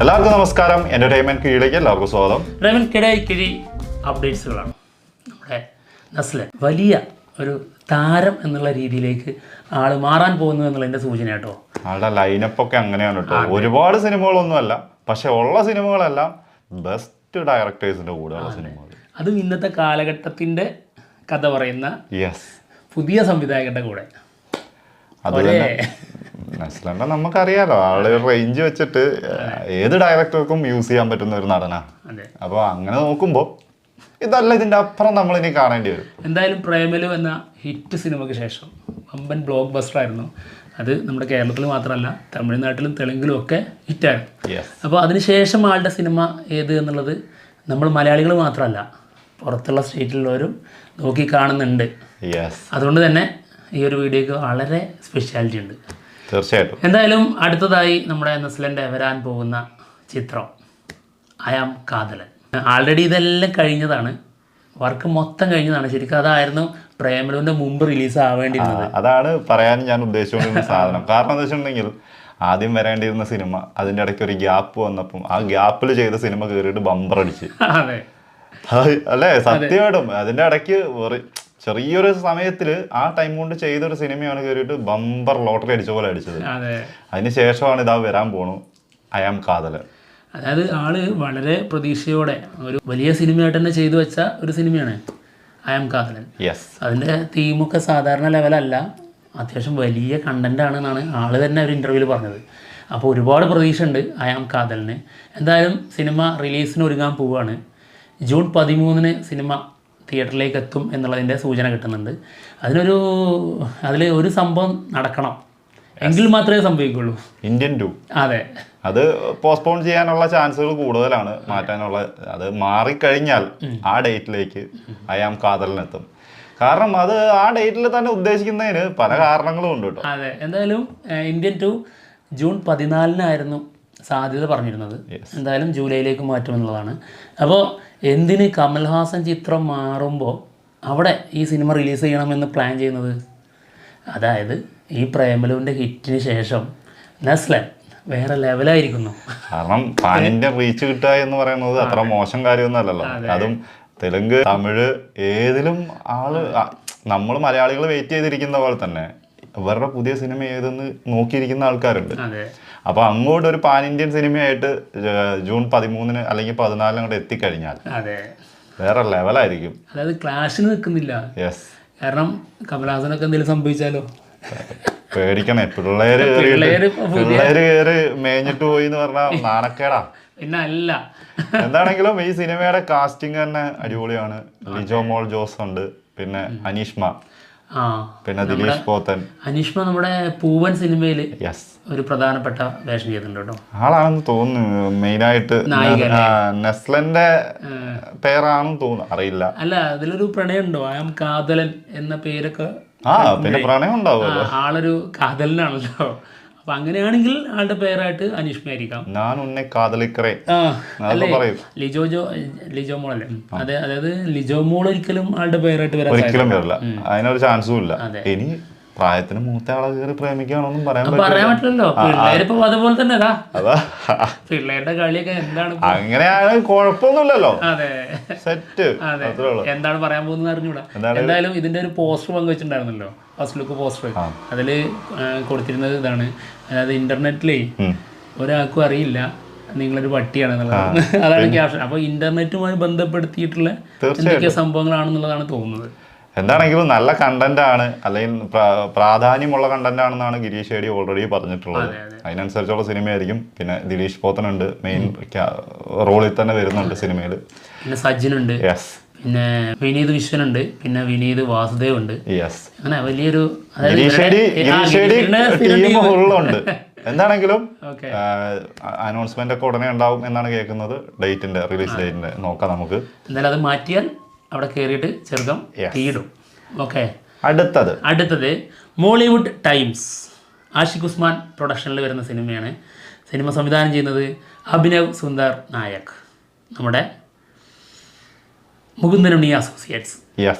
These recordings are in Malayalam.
എല്ലാവർക്കും നമസ്കാരം. എന്റർടൈൻമെന്റ് കിഴിയിലേക്ക് എല്ലാവർക്കും സ്വാഗതം. കിഴി അപ്ഡേറ്റ്സുകളാണ്. നമ്മുടെ നസ്ലൻ വലിയ ഒരു താരം എന്നുള്ള രീതിയിലേക്ക് ആള് മാറാൻ പോകുന്നു എന്നുള്ളതിന്റെ സൂചന കേട്ടോ. ആളുടെ ലൈനപ്പ് ഒക്കെ അങ്ങനെയാണ് കേട്ടോ. ഒരുപാട് സിനിമകളൊന്നും അല്ല, പക്ഷെ ഉള്ള സിനിമകളെല്ലാം ബെസ്റ്റ് ഡയറക്ടേഴ്സിന്റെ കൂടെയുള്ള സിനിമകൾ. അതും ഇന്നത്തെ കാലഘട്ടത്തിന്റെ കഥ പറയുന്ന പുതിയ സംവിധായകരുടെ കൂടെ. നസ്ലന്റെ നമുക്കറിയാലോ, ആള് റേഞ്ച് വെച്ചിട്ട് ഏത് ഡയറക്ടർക്കും യൂസ് ചെയ്യാൻ പറ്റുന്ന ഒരു നടനാണ്. അപ്പൊ അങ്ങനെ നോക്കുമ്പോ ഇതല്ല, ഇതിന്റെ അപ്പുറം നമ്മൾ ഇനി കാണേണ്ടി വരും. എന്തായാലും പ്രേമലു എന്ന ഹിറ്റ് സിനിമയ്ക്ക് ശേഷം വമ്പൻ ബ്ലോക്ക് ബസ്റ്റർ ആയിരുന്നു. അത് നമ്മുടെ കേരളത്തിൽ മാത്രമല്ല, തമിഴ്നാട്ടിലും തെലുങ്കിലും ഒക്കെ ഹിറ്റായിരുന്നു. അപ്പോൾ അതിനുശേഷം ആളുടെ സിനിമ ഏത് എന്നുള്ളത് നമ്മൾ മലയാളികൾ മാത്രമല്ല, പുറത്തുള്ള സ്റ്റേറ്റിലുള്ളവരും നോക്കി കാണുന്നുണ്ട്. അതുകൊണ്ട് തന്നെ ഈ ഒരു വീഡിയോക്ക് വളരെ സ്പെഷ്യാലിറ്റി ഉണ്ട്. തീർച്ചയായിട്ടും. എന്തായാലും അടുത്തതായി നമ്മുടെ നസ്ലൻ്റെ വരാൻ പോകുന്ന ചിത്രം ഐ ആം കാതലൻ. ആൾറെഡി ഇതെല്ലാം കഴിഞ്ഞതാണ്, വർക്ക് മൊത്തം കഴിഞ്ഞതാണ്. ശരിക്കും അതായിരുന്നു പ്രേമലുവിൻ്റെ മുമ്പ് റിലീസ് ആവേണ്ടിയിരുന്നത്. അതാണ് പറയാൻ ഞാൻ ഉദ്ദേശിച്ചുകൊണ്ടിരുന്ന സാധനം. കാരണം എന്താ വെച്ചിട്ടുണ്ടെങ്കിൽ ആദ്യം വരേണ്ടിയിരുന്ന സിനിമ അതിൻ്റെ ഇടയ്ക്ക് ഒരു ഗ്യാപ്പ് വന്നപ്പം ആ ഗ്യാപ്പിൽ ചെയ്ത സിനിമ കയറിയിട്ട് ബമ്പർ അടിച്ച്. അതെ അല്ലേ, സത്യമായിട്ടും. അതിൻ്റെ ഇടയ്ക്ക് ചെറിയൊരു സമയത്തിൽ ആ ടൈം കൊണ്ട് ചെയ്തൊരു സിനിമയാണ് കയറിയിട്ട് ബമ്പർ ലോട്ടറി അടിച്ച പോലെ അടിച്ചത്. അതിന് ശേഷമാണ് ഇതാ വരാൻ പോണു ഐ ആം കാതലൻ. അതായത് ആള് വളരെ പ്രതീക്ഷയോടെ ഒരു വലിയ സിനിമയായിട്ട് തന്നെ ചെയ്തു വെച്ച ഒരു സിനിമയാണ് ഐ ആം കാതലൻ. അതിൻ്റെ തീമൊക്കെ സാധാരണ ലെവലല്ല, അത്യാവശ്യം വലിയ കണ്ടന്റ് ആണെന്നാണ് ആള് തന്നെ ഒരു ഇൻ്റർവ്യൂവിൽ പറഞ്ഞത്. അപ്പോൾ ഒരുപാട് പ്രതീക്ഷ ഉണ്ട് ഐ ആം കാതലിന്. എന്തായാലും സിനിമ റിലീസിന് ഒരുങ്ങാൻ പോവുകയാണ്. ജൂൺ 13 സിനിമ തിയേറ്ററിലേക്ക് എത്തും എന്നുള്ളതിൻ്റെ സൂചന കിട്ടുന്നുണ്ട്. അതിൽ ഒരു സംഭവം നടക്കണം എങ്കിൽ മാത്രമേ സംഭവിക്കുള്ളൂ. ഇന്ത്യൻ 2. അതെ, അത് പോസ്റ്റ്പോൺ ചെയ്യാനുള്ള ചാൻസുകൾ കൂടുതലാണ്, മാറ്റാനുള്ള. അത് മാറിക്കഴിഞ്ഞാൽ ആ ഡേറ്റിലേക്ക് ഐ ആം കാതലിനെത്തും. കാരണം അത് ആ ഡേറ്റിൽ തന്നെ ഉദ്ദേശിക്കുന്നതിന് പല കാരണങ്ങളും ഉണ്ട് കേട്ടോ. അതെ, എന്തായാലും ഇന്ത്യൻ 2 ജൂൺ 14 സാധ്യത പറഞ്ഞിരുന്നത്. എന്തായാലും ജൂലൈയിലേക്ക് മാറ്റുമെന്നുള്ളതാണ്. അപ്പോൾ എന്തിന് കമൽഹാസൻ ചിത്രം മാറുമ്പോൾ അവിടെ ഈ സിനിമ റിലീസ് ചെയ്യണമെന്ന് പ്ലാൻ ചെയ്യുന്നത്? അതായത് ഈ പ്രേമലുവിൻ്റെ ഹിറ്റിന് ശേഷം നസ്ലൻ വേറെ ലെവലായിരിക്കുന്നു. കാരണം പാൻ ഇന്ത്യൻ റീച്ച് കിട്ടുക എന്ന് പറയുന്നത് അത്ര മോശം കാര്യമൊന്നും അല്ലല്ലോ. അതും തെലുങ്ക്, തമിഴ് ഏതിലും ആള് നമ്മൾ മലയാളികൾ വെയിറ്റ് ചെയ്തിരിക്കുന്ന പോലെ തന്നെ ഇവരുടെ പുതിയ സിനിമ ഏതെന്ന് നോക്കിയിരിക്കുന്ന ആൾക്കാരുണ്ട്. അപ്പൊ അങ്ങോട്ട് ഒരു പാൻ ഇന്ത്യൻ സിനിമയായിട്ട് ജൂൺ 13 അല്ലെങ്കിൽ 14 അങ്ങോട്ട് എത്തിക്കഴിഞ്ഞാൽ വേറെ ലെവലായിരിക്കും. അതായത് ക്ലാഷിന് നിൽക്കുന്നില്ല. കാരണം കമൽഹാസനൊക്കെ എന്തെങ്കിലും സംഭവിച്ചാലോ പേടിക്കണേ. പിള്ളേര് കയറി മേഞ്ഞിട്ട് പോയി എന്ന് പറഞ്ഞാൽ നാണക്കേടാ. പിന്നെ അല്ല, എന്താണെങ്കിലും ഈ സിനിമയുടെ കാസ്റ്റിംഗ് തന്നെ അടിപൊളിയാണ്. ലിജോ മോൾ ജോസ് ഉണ്ട്, പിന്നെ അനീഷ്മ, പിന്നെ ദിലീഷ് പോത്തൻ. അനീഷ്മ നമ്മുടെ പൂവൻ സിനിമയിൽ ഒരു പ്രധാനപ്പെട്ട വേഷം ചെയ്തിട്ടുണ്ട് കേട്ടോ. ആളാണെന്ന് തോന്നുന്നു. മെയിനായിട്ട് നസ്ലന്റെ പേരാണെന്ന് തോന്നുന്നു, അറിയില്ല. അല്ല, അതിലൊരു പ്രണയം ഉണ്ടോ? ഐ ആം കാതലൻ എന്ന പേരൊക്കെ. പിന്നെ പ്രണയം ഉണ്ടാവുമല്ലോ. ആളൊരു കാതലനാണല്ലോ. അപ്പൊ അങ്ങനെയാണെങ്കിൽ ആളുടെ പേരായിട്ട് അനീഷ്മ ആയിരിക്കാം. ഞാൻ ഉന്നെ കാതലിക്കറേ ലിജോ മോൾ അല്ലേ? അതെ, അതായത് ലിജോ മോൾ ഒരിക്കലും ആളുടെ പേരായിട്ട് ഒരിക്കലും വരില്ല, അതിനൊരു ചാൻസും ഇല്ല. ഇനി പ്രായത്തിന് മൂത്ത ആളെ കയറി പ്രേമിക്കുകയാണോന്നും പറയാൻ പറ്റില്ലല്ലോ. പിള്ളേരിപ്പോ അതുപോലെ തന്നെ പിള്ളേരുടെ കളിയൊക്കെ എന്താണ്, അങ്ങനെയാണ്, കുഴപ്പമൊന്നുമില്ലല്ലോ. അതെ, സെറ്റ്. എന്താണ് പറയാൻ പോകുന്നത് അറിഞ്ഞൂടാ. എന്തായാലും ഇതിന്റെ ഒരു പോസ്റ്റർ പങ്കുവെച്ചിട്ടുണ്ടായിരുന്നല്ലോ, ഫസ്റ്റ് ലുക്ക് പോസ്റ്റർ. അതില് കൊടുത്തിരുന്നത് ഇതാണ്, അതായത് ഇന്റർനെറ്റിലേ ഒരാൾക്കും അറിയില്ല നിങ്ങളൊരു പട്ടിയാണെന്നുള്ളത്. അതാണ് ക്യാപ്ഷൻ. അപ്പൊ ഇന്റർനെറ്റുമായി ബന്ധപ്പെടുത്തിയിട്ടുള്ള എന്തൊക്കെ സംഭവങ്ങളാണെന്നുള്ളതാണ് തോന്നുന്നത്. എന്താണെങ്കിലും നല്ല കണ്ടന്റ് ആണ്, അല്ലെങ്കിൽ പ്രാധാന്യമുള്ള കണ്ടന്റ് ആണെന്നാണ് ഗിരീഷ് ഷേഡി ഓൾറെഡി പറഞ്ഞിട്ടുള്ളത്. അതിനനുസരിച്ചുള്ള സിനിമയായിരിക്കും. പിന്നെ ദിലീഷ് പോത്തനുണ്ട്, മെയിൻ റോളിൽ തന്നെ വരുന്നുണ്ട് സിനിമയിൽ. പിന്നെ സജിനുണ്ട്, പിന്നെ വിനീത് വിശ്വനുണ്ട്, പിന്നെ വിനീത് വാസുദേവ് ഉണ്ട്. അങ്ങനെ വലിയൊരു ഉണ്ട്. എന്താണെങ്കിലും അനൗൺസ്മെന്റ് ഒക്കെ ഉടനെ ഉണ്ടാവും എന്നാണ് കേൾക്കുന്നത്. ഡേറ്റിന്റെ, റിലീസ് ഡേറ്റിന്റെ നോക്കാം നമുക്ക്. എന്തായാലും അത് മാറ്റിയാൽ അവിടെ കയറിയിട്ട് ചെറുക്കം തീയിടും. ഓക്കെ, അടുത്തത് മോളിവുഡ് ടൈംസ്. ആഷിഖ് ഉസ്മാൻ പ്രൊഡക്ഷനിൽ വരുന്ന സിനിമയാണ്. സിനിമ സംവിധാനം ചെയ്യുന്നത് അഭിനവ് സുന്ദർ നായക്, നമ്മുടെ മുകുന്ദൻ ഉണ്ണി അസോസിയേറ്റ്സ്.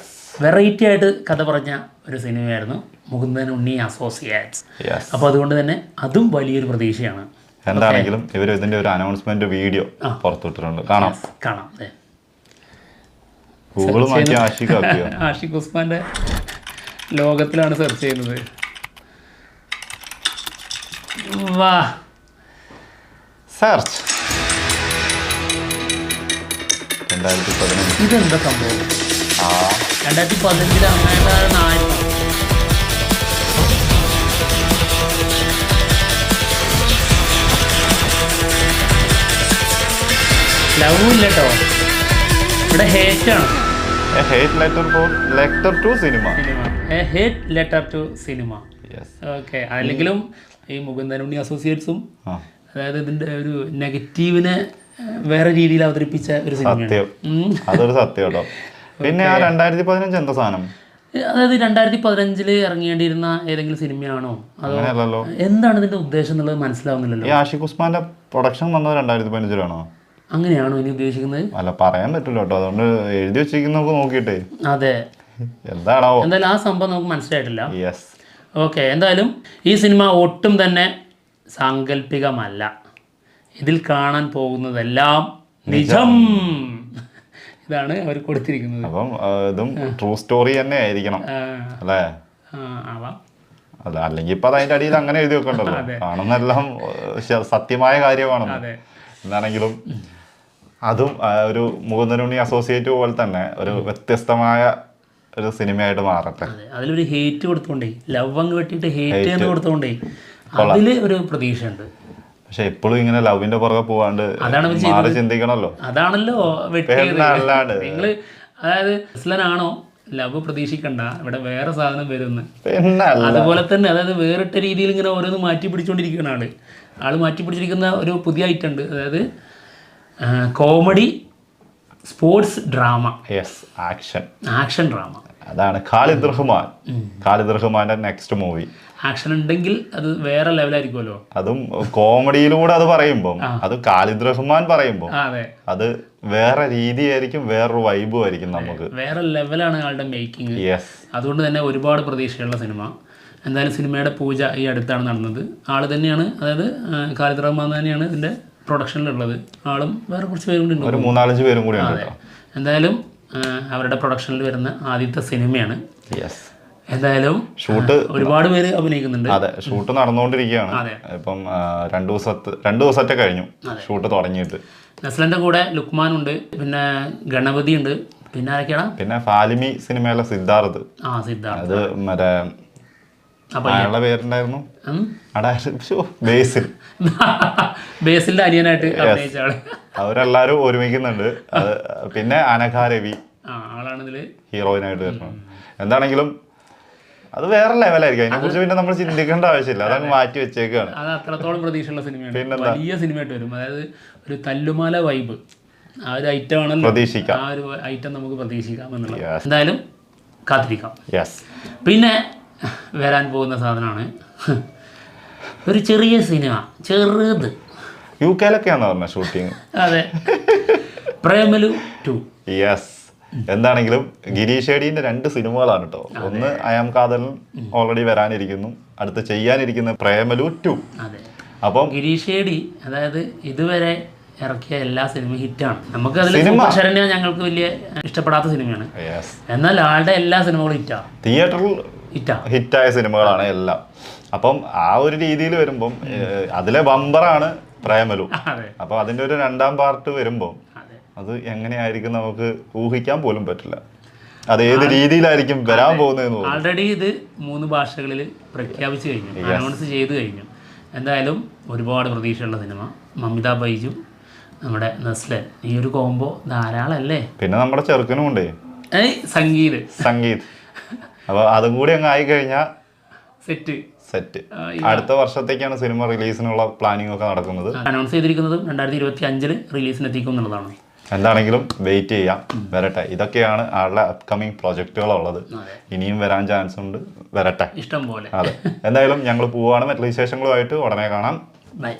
വെറൈറ്റി ആയിട്ട് കഥ പറഞ്ഞ ഒരു സിനിമയായിരുന്നു മുകുന്ദൻ ഉണ്ണി അസോസിയേറ്റ്സ്. അപ്പോൾ അതുകൊണ്ട് തന്നെ അതും വലിയൊരു പ്രതീക്ഷയാണ്. എന്താണെങ്കിലും ഇവർ ഇതിന്റെ ഒരു അനൗൺസ്മെന്റ് വീഡിയോ പുറത്തുവിട്ടിട്ടുണ്ട്. കാണാം. ഗൂഗിൾ മാറ്റി ആഷിഖാക്കിയോ? ആഷിഖ് ഉസ്മാന്റെ ലോകത്തിലാണ് സെർച്ച് ചെയ്യുന്നത്. വാ സെർച്ച് 2015. ഇതെന്താ സംഭവം? 2015 അമ്മയുടെ നായക ലവ് ഇല്ല കേട്ടോ, ഇവിടെ ഹേറ്റ് ആണ്. Letter to cinema. Hate letter to cinema. Okay. അല്ലെങ്കിലും ഈ മുകുന്ദനുണ്ണി അസോസിയേറ്റ്സും അതായത് ഇതിന്റെ ഒരു നെഗറ്റീവിനെ വേറെ രീതിയിൽ അവതരിപ്പിച്ച ഒരു സിനിമയാണ്. അതൊരു സത്യം കേട്ടോ. പിന്നെ 2015 എന്താ സാധനം? അതായത് 2015 ഇറങ്ങേണ്ടിയിരുന്ന ഏതെങ്കിലും സിനിമയാണോ അതോ എന്താണ് ഇതിന്റെ ഉദ്ദേശം എന്നുള്ളത് മനസ്സിലാവുന്നില്ലല്ലോ. ഈ ആഷിഖ് ഉസ്മാന്റെ പ്രൊഡക്ഷൻ വന്നത് 2015 അങ്ങനെയാണോ ഇനി ഉദ്ദേശിക്കുന്നത്? അല്ല, പറയാൻ പറ്റില്ല കേട്ടോ, അതുകൊണ്ട് എഴുതി വെച്ചിരിക്കുന്ന നോക്കിയിട്ടേ. അതെ, എന്താണോ എന്തായാലും ആ സംഭവം നമുക്ക് മനസ്സിലായിട്ടില്ല. ഓക്കെ. എന്തായാലും ഈ സിനിമ ഒട്ടും തന്നെ സാങ്കല്പികമല്ല. ഇതിൽ കാണാൻ പോകുന്നതെല്ലാം നിജം. ഇതാണ് അവർ കൊടുത്തിരിക്കുന്നത്. അപ്പം ഇതും ട്രൂ സ്റ്റോറി തന്നെ ആയിരിക്കണം അല്ലേ? അല്ല, അല്ലെങ്കിൽ ഇപ്പൊ അതിന്റെ അടിയിൽ അങ്ങനെ എഴുതി വെക്കണ്ടല്ലോ. കാണുന്നെല്ലാം സത്യമായ കാര്യമാണെന്ന്. എന്താണെങ്കിലും അതും ഒരു മുകുന്ദനുണ്ണി അസോസിയേറ്റ് പോലെ തന്നെ ഒരു വ്യത്യസ്തമായ ഒരു സിനിമയായിട്ട് മാറട്ടെ. അതിലൊരു ഹേറ്റ് കൊടുത്തോണ്ടേ, ലവ് അങ്ങ് വെട്ടിയിട്ട് ഹേറ്റ് എന്ന് കൊടുത്തോണ്ടേ അതില് ഒരു പ്രതീക്ഷയുണ്ട്. പക്ഷെ എപ്പോഴും ഇങ്ങനെ ലവിന്റെ പുറകെ പോവാണ്ട് മാറി ചിന്തിക്കണല്ലോ. അതാണല്ലോ നിങ്ങള്, അതായത് ഇസ്ലാനാണോ ലവ് പ്രതീക്ഷിക്കണ്ട, ഇവിടെ വേറെ സാധനം വരുന്നു. അതുപോലെ തന്നെ അതായത് വേറിട്ട രീതിയിൽ ഇങ്ങനെ ഓരോന്ന് മാറ്റി പിടിച്ചോണ്ടിരിക്കുന്ന ആള് മാറ്റി പിടിച്ചിരിക്കുന്ന ഒരു പുതിയ ഐറ്റം ഉണ്ട്. അതായത് comedy sports drama, action drama. അതാണ് ഖാലിദ് റഹ്മാന്റെ നെക്സ്റ്റ് മൂവി. ആക്ഷൻ ഉണ്ടെങ്കിൽ അത് വേറെ ലെവലായിരിക്കുമല്ലോ. അതും കോമഡിയിലൂടെ അത് പറയുമ്പോൾ, അത് ഖാലിദ് റഹ്മാൻ പറയുമ്പോൾ അത് വേറെ രീതിയായിരിക്കും, വേറൊരു വൈബും ആയിരിക്കും. നമുക്ക് വേറെ ലെവലാണ് ആളുടെ മേക്കിംഗ്. അതുകൊണ്ട് തന്നെ ഒരുപാട് പ്രതീക്ഷയുള്ള സിനിമ. എന്തായാലും സിനിമയുടെ പൂജ ഈ അടുത്താണ് നടന്നത്. ആള് തന്നെയാണ്, അതായത് ഖാലിദ് റഹ്മാൻ തന്നെയാണ് ഇതിന്റെ പ്രൊഡക്ഷനിലുള്ളത്. ആളും വേറെ കുറച്ച് പേരും കൂടി ഉണ്ട്, ഒരു 3-4 പേരും കൂടി. എന്തായാലും അവരുടെ പ്രൊഡക്ഷനിൽ വരുന്ന ആദ്യത്തെ സിനിമയാണ്. എന്തായാലും ഷൂട്ട് ഒരുപാട് പേര് അഭിനയിക്കുന്നുണ്ട്. അതെ, ഷൂട്ട് നടന്നുകൊണ്ടിരിക്കുകയാണ്. ഇപ്പം 2 ദിവസത്തെ കഴിഞ്ഞു ഷൂട്ട് തുടങ്ങിയിട്ട്. നസ്ലന്റെ കൂടെ ലുക്മാൻ ഉണ്ട്, പിന്നെ ഗണപതി ഉണ്ട്, പിന്നെ ആരൊക്കെയാണ്? പിന്നെ ഫാലിമി സിനിമയിലെ സിദ്ധാർത്ഥ്. അത് മറ്റേ അയാളുടെ പേരുണ്ടായിരുന്നു, ബേസിലിന്റെ അനിയനായിട്ട് അഭിനയിച്ച ആള്. അവരെല്ലാരും ഒരുമിക്കുന്നുണ്ട്. പിന്നെ അനഘ രവി ആളാണ് ഇതില് ഹീറോയിനായിട്ട് വരുന്നത്. എന്താണെങ്കിലും അത് വേറെ ലെവലായിരിക്കും. അതിനെ കുറിച്ച് പിന്നെ നമ്മൾ ചിന്തിക്കേണ്ട ആവശ്യമില്ല, അതങ്ങ് മാറ്റി വെച്ചേക്കാണ്. അത് അത്രത്തോളം പ്രതീക്ഷയുള്ള സിനിമയാണ്, വലിയ സിനിമയായിട്ട് വരും. അതായത് ഒരു തല്ലുമാല വൈബ്, ആ ഒരു ഐറ്റം ആണല്ലോ, പ്രതീക്ഷിക്കാം. ആ ഒരു ഐറ്റം നമുക്ക് പ്രതീക്ഷിക്കാം എന്നുള്ളത്. എന്തായാലും കാത്തിരിക്കാം. പിന്നെ വരാൻ പോകുന്ന സാധനമാണ് ഒരു ചെറിയ സിനിമ, ചെറുത്. UK-ലൊക്കെയാണോ പറഞ്ഞ ഷൂട്ടിങ്? അതെ, പ്രേമലു 2. എന്താണെങ്കിലും ഗിരീഷ് ഏടീന്റെ 2 സിനിമകളാണ് കേട്ടോ. ഒന്ന് അയാം കാതലൻ ഓൾറെഡി വരാനിരിക്കുന്നു, അടുത്ത് ചെയ്യാനിരിക്കുന്ന പ്രേമലു 2. അപ്പം ഗിരീഷ് ഏടി അതായത് ഇതുവരെ ഇറക്കിയ എല്ലാ സിനിമയും ഹിറ്റാണ്. നമുക്ക് അതിൽ ശരണ്യ ഞങ്ങൾക്ക് വലിയ ഇഷ്ടപ്പെടാത്ത സിനിമയാണ്. എന്നാൽ ആളുടെ എല്ലാ സിനിമകളും ഹിറ്റാണ്, തിയേറ്ററിൽ ഹിറ്റായ സിനിമകളാണ് എല്ലാം. അപ്പം ആ ഒരു രീതിയിൽ വരുമ്പം അതിലെ ബമ്പറാണ് പ്രേമലു. അപ്പൊ അതിന്റെ ഒരു 2ാം പാർട്ട് വരുമ്പോ അത് എങ്ങനെയായിരിക്കും നമുക്ക് ഊഹിക്കാൻ പോലും പറ്റില്ല. അത് ഏത് രീതിയിലായിരിക്കും വരാൻ പോകുന്നതെന്ന്. ആൾറെഡി ഇത് 3 ഭാഷകളിൽ പ്രഖ്യാപിച്ചു കഴിഞ്ഞു, അനൗൺസ് ചെയ്തു കഴിഞ്ഞു. എന്തായാലും ഒരുപാട് പ്രതീക്ഷയുള്ള സിനിമ. മമിത ബൈജു, നമ്മുടെ നസ്ലൻ, ഈ ഒരു കോംബോ ധാരാളല്ലേ. പിന്നെ നമ്മുടെ ചെറുക്കനും ഉണ്ടേ സംഗീത്. അപ്പൊ അതും കൂടി അങ്ങ് ആയി കഴിഞ്ഞാൽ സെറ്റ്. അടുത്ത വർഷത്തേക്കാണ് സിനിമ റിലീസിനുള്ള പ്ലാനിങ് ഒക്കെ നടക്കുന്നത്. അനൗൺസ് ചെയ്തിരിക്കുന്നതും 2025 റിലീസിനെത്തിക്കും എന്നുള്ളതാണ്. എന്താണെങ്കിലും വെയിറ്റ് ചെയ്യാം, വരട്ടെ. ഇതൊക്കെയാണ് ആളുടെ അപ്കമിങ് പ്രൊജക്റ്റുകളുള്ളത്. ഇനിയും വരാൻ ചാൻസ് ഉണ്ട്, വരട്ടെ, ഇഷ്ടം പോലെ. അതെ, എന്തായാലും ഞങ്ങൾ പോവാണ്. മറ്റു വിശേഷങ്ങളുമായിട്ട് ഉടനെ കാണാം. ബൈ.